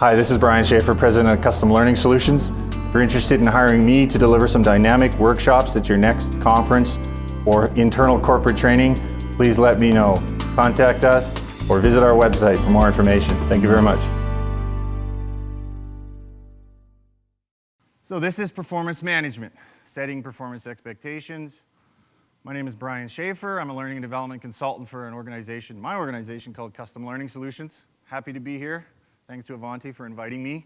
Hi, this is Bryan Schaefer, President of Custom Learning Solutions. If you're interested in hiring me to deliver some dynamic workshops at your next conference or internal corporate training, please let me know. Contact us or visit our website for more information. Thank you very much. So this is performance management, setting performance expectations. My name is Bryan Schaefer. I'm a learning and development consultant for my organization called Custom Learning Solutions. Happy to be here. Thanks to Avanti for inviting me.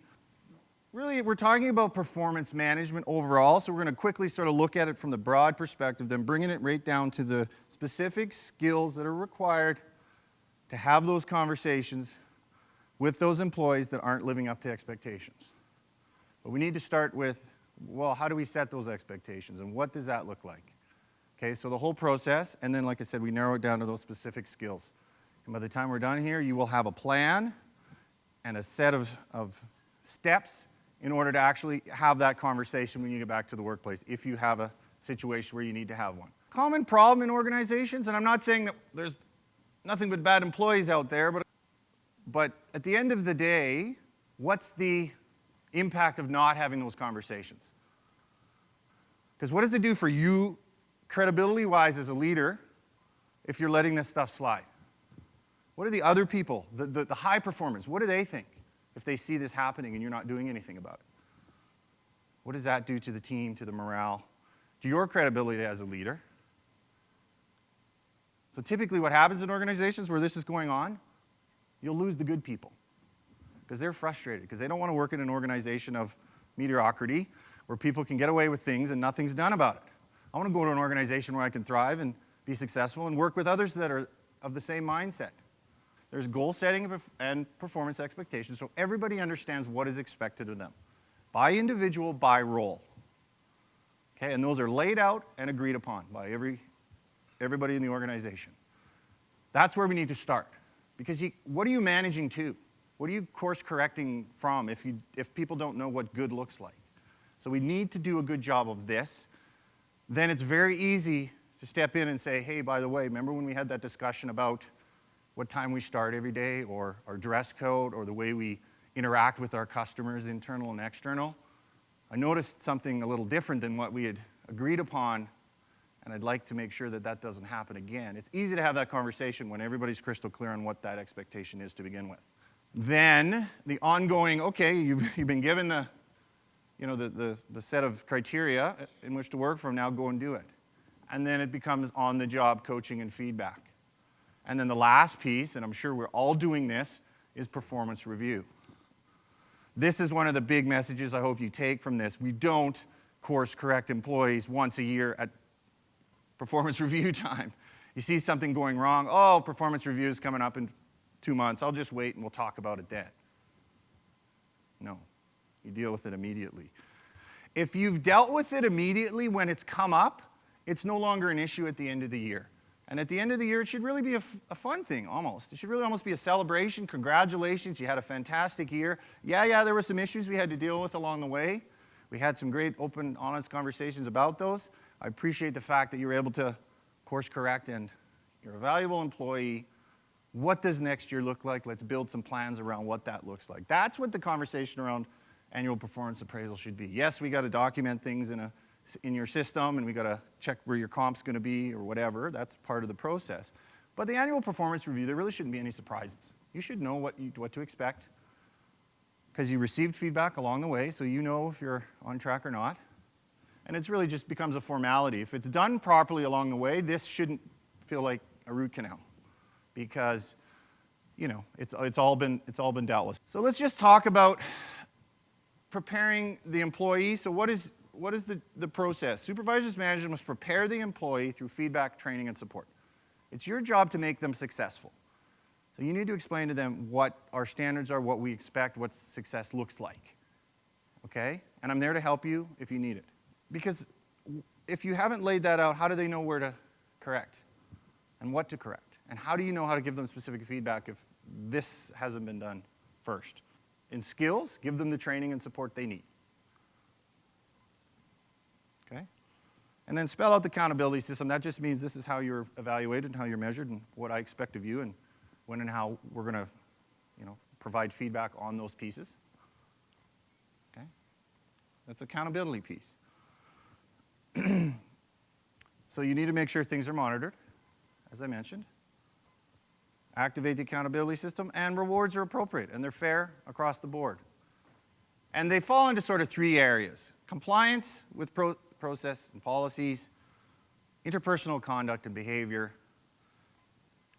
Really, we're talking about performance management overall, so we're going to quickly sort of look at it from the broad perspective, then bringing it right down to the specific skills that are required to have those conversations with those employees that aren't living up to expectations. But we need to start with, well, how do we set those expectations, and what does that look like? Okay, so the whole process, and then like I said, we narrow it down to those specific skills. And by the time we're done here, you will have a plan and a set of steps in order to actually have that conversation when you get back to the workplace, if you have a situation where you need to have one. Common problem in organizations, and I'm not saying that there's nothing but bad employees out there, but at the end of the day, what's the impact of not having those conversations? Because what does it do for you, credibility-wise as a leader, if you're letting this stuff slide? What are the other people, the high performers, what do they think if they see this happening and you're not doing anything about it? What does that do to the team, to the morale, to your credibility as a leader? So typically what happens in organizations where this is going on, you'll lose the good people because they're frustrated, because they don't want to work in an organization of mediocrity where people can get away with things and nothing's done about it. I want to go to an organization where I can thrive and be successful and work with others that are of the same mindset. There's goal setting and performance expectations, so everybody understands what is expected of them, by individual, by role. Okay, and those are laid out and agreed upon by everybody in the organization. That's where we need to start, because what are you managing to? What are you course correcting from if people don't know what good looks like? So we need to do a good job of this. Then it's very easy to step in and say, hey, by the way, remember when we had that discussion about what time we start every day, or our dress code, or the way we interact with our customers, internal and external? I noticed something a little different than what we had agreed upon, and I'd like to make sure that that doesn't happen again. It's easy to have that conversation when everybody's crystal clear on what that expectation is to begin with. Then the ongoing, okay, you've been given the set of criteria in which to work from, now go and do it. And then it becomes on-the-job coaching and feedback. And then the last piece, and I'm sure we're all doing this, is performance review. This is one of the big messages I hope you take from this. We don't course correct employees once a year at performance review time. You see something going wrong, oh, performance review is coming up in 2 months. I'll just wait and we'll talk about it then. No, you deal with it immediately. If you've dealt with it immediately when it's come up, it's no longer an issue at the end of the year. And at the end of the year, it should really be a fun thing, almost. It should really almost be a celebration. Congratulations, you had a fantastic year. Yeah, there were some issues we had to deal with along the way. We had some great, open, honest conversations about those. I appreciate the fact that you were able to course correct, and you're a valuable employee. What does next year look like? Let's build some plans around what that looks like. That's what the conversation around annual performance appraisal should be. Yes, we got to document things in your system, and we got to check where your comp's going to be or whatever. That's part of the process. But the annual performance review, there really shouldn't be any surprises. You should know what to expect, because you received feedback along the way, so you know if you're on track or not. And it really just becomes a formality. If it's done properly along the way, this shouldn't feel like a root canal, because it's all been dealt with. So let's just talk about preparing the employee. So what is the process? Supervisors, managers must prepare the employee through feedback, training, and support. It's your job to make them successful. So you need to explain to them what our standards are, what we expect, what success looks like. Okay? And I'm there to help you if you need it. Because if you haven't laid that out, how do they know where to correct and what to correct? And how do you know how to give them specific feedback if this hasn't been done first? In skills, give them the training and support they need. Okay? And then spell out the accountability system. That just means this is how you're evaluated and how you're measured and what I expect of you and when and how we're going to provide feedback on those pieces. Okay? That's the accountability piece. So you need to make sure things are monitored, as I mentioned. Activate the accountability system, and rewards are appropriate, and they're fair across the board. And they fall into sort of three areas: compliance with process and policies, interpersonal conduct and behavior,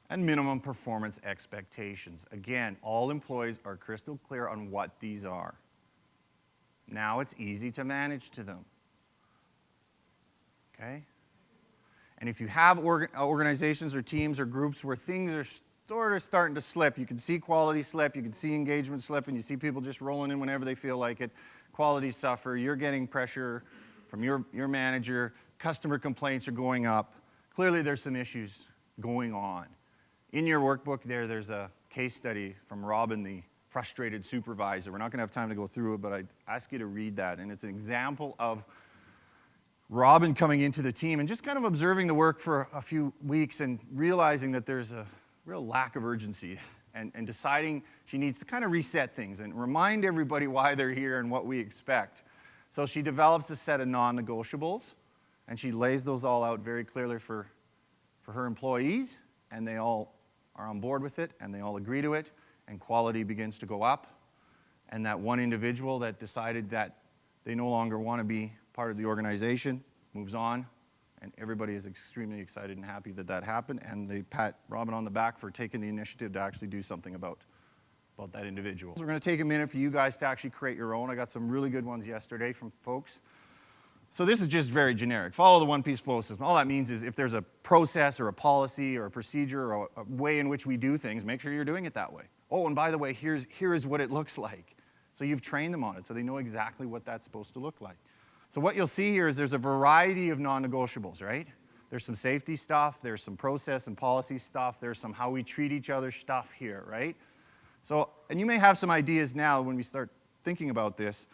and minimum performance expectations. Again, all employees are crystal clear on what these are. Now it's easy to manage to them. Okay? And if you have organizations or teams or groups where things are sort of starting to slip, you can see quality slip, you can see engagement slip, and you see people just rolling in whenever they feel like it, quality suffer, you're getting pressure from your manager, customer complaints are going up. Clearly there's some issues going on. In your workbook there's a case study from Robin, the frustrated supervisor. We're not going to have time to go through it, but I'd ask you to read that. And it's an example of Robin coming into the team and just kind of observing the work for a few weeks and realizing that there's a real lack of urgency and deciding she needs to kind of reset things and remind everybody why they're here and what we expect. So she develops a set of non-negotiables, and she lays those all out very clearly for her employees, and they all are on board with it, and they all agree to it, and quality begins to go up. And that one individual that decided that they no longer want to be part of the organization moves on, and everybody is extremely excited and happy that that happened, and they pat Robin on the back for taking the initiative to actually do something about that individual. So we're going to take a minute for you guys to actually create your own. I got some really good ones yesterday from folks. So this is just very generic. Follow the one-piece flow system. All that means is if there's a process or a policy or a procedure or a way in which we do things, make sure you're doing it that way. Oh, and by the way, here is what it looks like. So you've trained them on it, so they know exactly what that's supposed to look like. So what you'll see here is there's a variety of non-negotiables, right? There's some safety stuff, there's some process and policy stuff, there's some how we treat each other stuff here, right? So, and you may have some ideas now when we start thinking about this,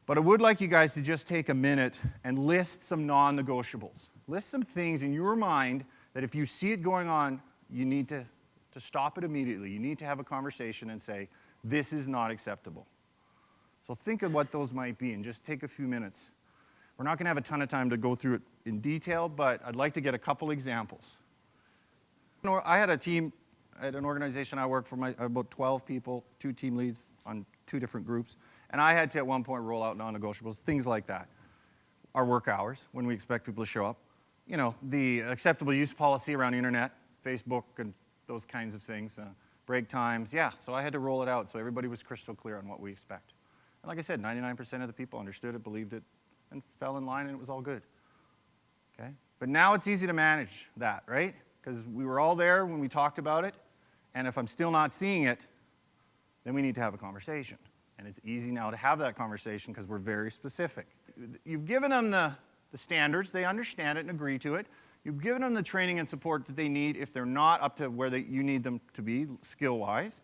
but I would like you guys to just take a minute and list some non-negotiables. List some things in your mind that if you see it going on, you need to stop it immediately. You need to have a conversation and say, this is not acceptable. So think of what those might be and just take a few minutes. We're not going to have a ton of time to go through it in detail, but I'd like to get a couple examples. I had a team at an organization I worked for, about 12 people, 2 team leads on 2 different groups, and I had to at one point roll out non-negotiables, things like that. Our work hours, when we expect people to show up. You know, the acceptable use policy around internet, Facebook, and those kinds of things. Break times, yeah, so I had to roll it out so everybody was crystal clear on what we expect. And like I said, 99% of the people understood it, believed it, and fell in line, and it was all good. Okay? But now it's easy to manage that, right? Because we were all there when we talked about it, and if I'm still not seeing it, then we need to have a conversation. And it's easy now to have that conversation because we're very specific. You've given them the standards, they understand it and agree to it. You've given them the training and support that they need if they're not up to where you need them to be skill-wise.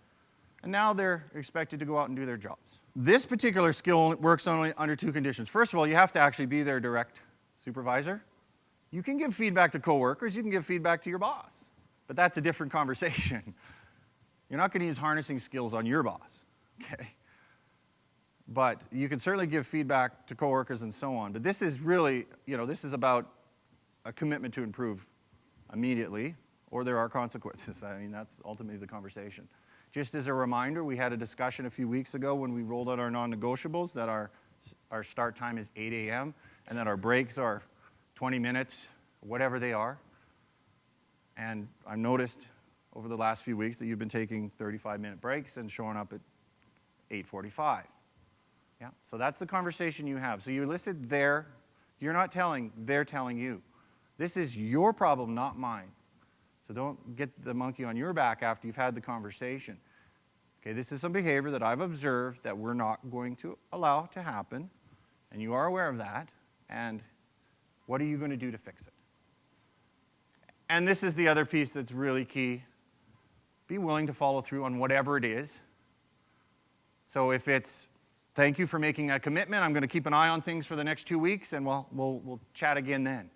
And now they're expected to go out and do their jobs. This particular skill works only under 2 conditions. First of all, you have to actually be their direct supervisor. You can give feedback to coworkers, you can give feedback to your boss, but that's a different conversation. You're not going to use harnessing skills on your boss, okay? But you can certainly give feedback to coworkers and so on. But this is really, this is about a commitment to improve immediately, or there are consequences. I mean, that's ultimately the conversation. Just as a reminder, we had a discussion a few weeks ago when we rolled out our non-negotiables that our start time is 8 a.m. and that our breaks are 20 minutes, whatever they are. And I've noticed over the last few weeks that you've been taking 35-minute breaks and showing up at 8:45. Yeah, so that's the conversation you have. So you listed there, you're not telling, they're telling you. This is your problem, not mine. So don't get the monkey on your back after you've had the conversation. Okay, this is some behavior that I've observed that we're not going to allow to happen, and you are aware of that, and what are you going to do to fix it? And this is the other piece that's really key. Be willing to follow through on whatever it is. So if it's, thank you for making a commitment, I'm going to keep an eye on things for the next 2 weeks, and we'll chat again then.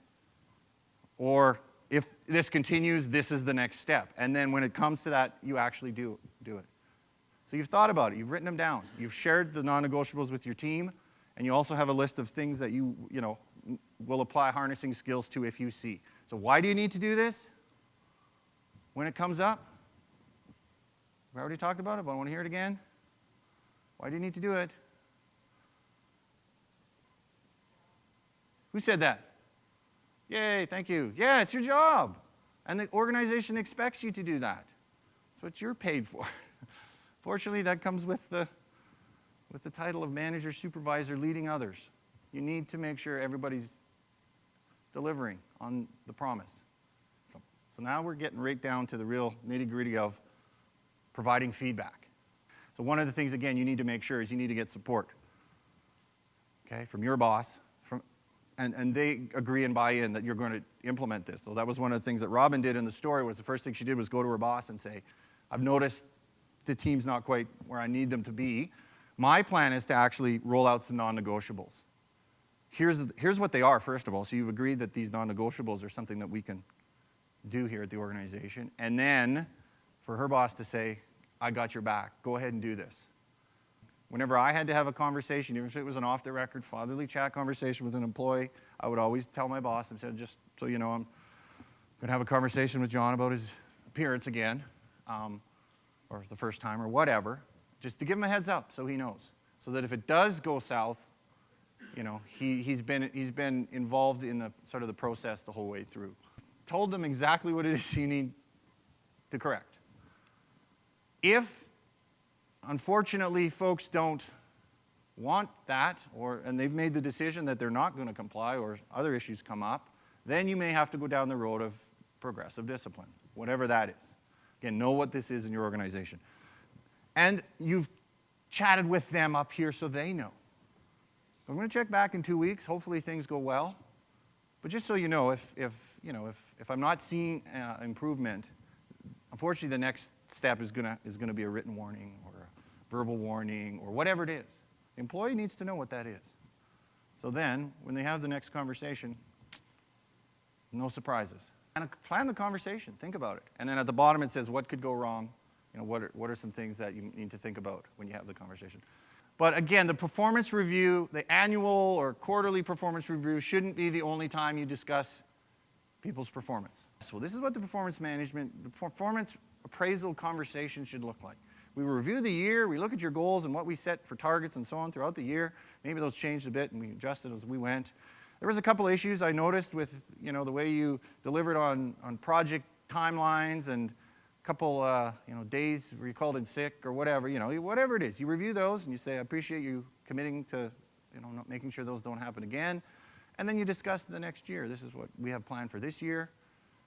Or if this continues, this is the next step. And then when it comes to that, you actually do it. So you've thought about it, you've written them down, you've shared the non-negotiables with your team, and you also have a list of things that you will apply harnessing skills to if you see. So why do you need to do this? When it comes up? We already talked about it, but I want to hear it again. Why do you need to do it? Who said that? Yay, thank you. Yeah, it's your job. And the organization expects you to do that. That's what you're paid for. Fortunately, that comes with the title of manager, supervisor, leading others. You need to make sure everybody's delivering on the promise. So now we're getting right down to the real nitty-gritty of providing feedback. So one of the things, again, you need to make sure is you need to get support, okay, from your boss, and they agree and buy in that you're going to implement this. So that was one of the things that Robin did in the story. Was the first thing she did was go to her boss and say, I've noticed the team's not quite where I need them to be. My plan is to actually roll out some non-negotiables. Here's what they are, first of all. So you've agreed that these non-negotiables are something that we can do here at the organization. And then for her boss to say, I got your back. Go ahead and do this. Whenever I had to have a conversation, even if it was an off-the-record fatherly chat conversation with an employee, I would always tell my boss and said, just so you know, I'm going to have a conversation with John about his appearance again, or the first time, or whatever, just to give him a heads up so he knows. So that if it does go south, he's been involved in the sort of the process the whole way through. Told them exactly what it is you need to correct. If, unfortunately, folks don't want that, and they've made the decision that they're not going to comply, or other issues come up, then you may have to go down the road of progressive discipline, whatever that is. Again, know what this is in your organization. And you've chatted with them up here so they know. I'm going to check back in 2 weeks. Hopefully things go well. But just so you know, if I'm not seeing improvement, unfortunately the next step is going to be a written warning or a verbal warning or whatever it is. The employee needs to know what that is. So then, when they have the next conversation, no surprises. And plan the conversation. Think about it. And then at the bottom it says what could go wrong. What are some things that you need to think about when you have the conversation. But again, the performance review, the annual or quarterly performance review shouldn't be the only time you discuss people's performance. So this is what the performance appraisal conversation should look like. We review the year, we look at your goals and what we set for targets and so on throughout the year. Maybe those changed a bit and we adjusted as we went. There was a couple issues I noticed with the way you delivered on project timelines and a couple days where you called in sick or whatever, whatever it is. You review those and you say, I appreciate you committing to not making sure those don't happen again. And then you discuss the next year. This is what we have planned for this year.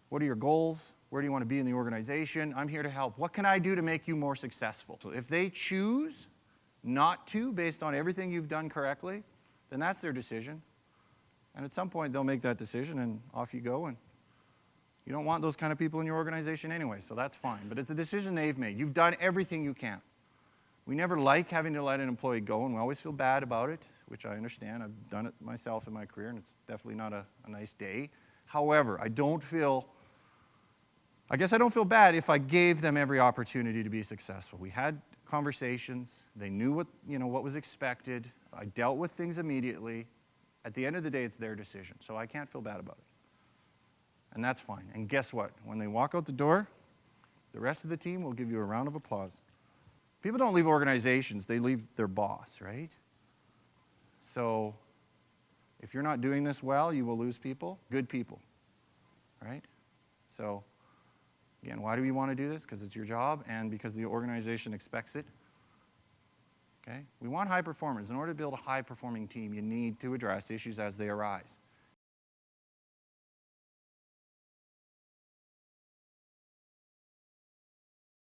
What are your goals? Where do you want to be in the organization? I'm here to help. What can I do to make you more successful? So if they choose not to, based on everything you've done correctly, then that's their decision. And at some point, they'll make that decision, and off you go. And you don't want those kind of people in your organization anyway, so that's fine. But it's a decision they've made. You've done everything you can. We never like having to let an employee go, and we always feel bad about it, which I understand. I've done it myself in my career, and it's definitely not a nice day. However, I don't feel bad if I gave them every opportunity to be successful. We had conversations. They knew what was expected. I dealt with things immediately. At the end of the day, it's their decision, so I can't feel bad about it. And that's fine. And guess what? When they walk out the door, the rest of the team will give you a round of applause. People don't leave organizations, they leave their boss, right? So if you're not doing this well, you will lose people, good people, right? So again, why do we want to do this? Because it's your job and because the organization expects it. Okay? We want high performers. In order to build a high-performing team, you need to address issues as they arise.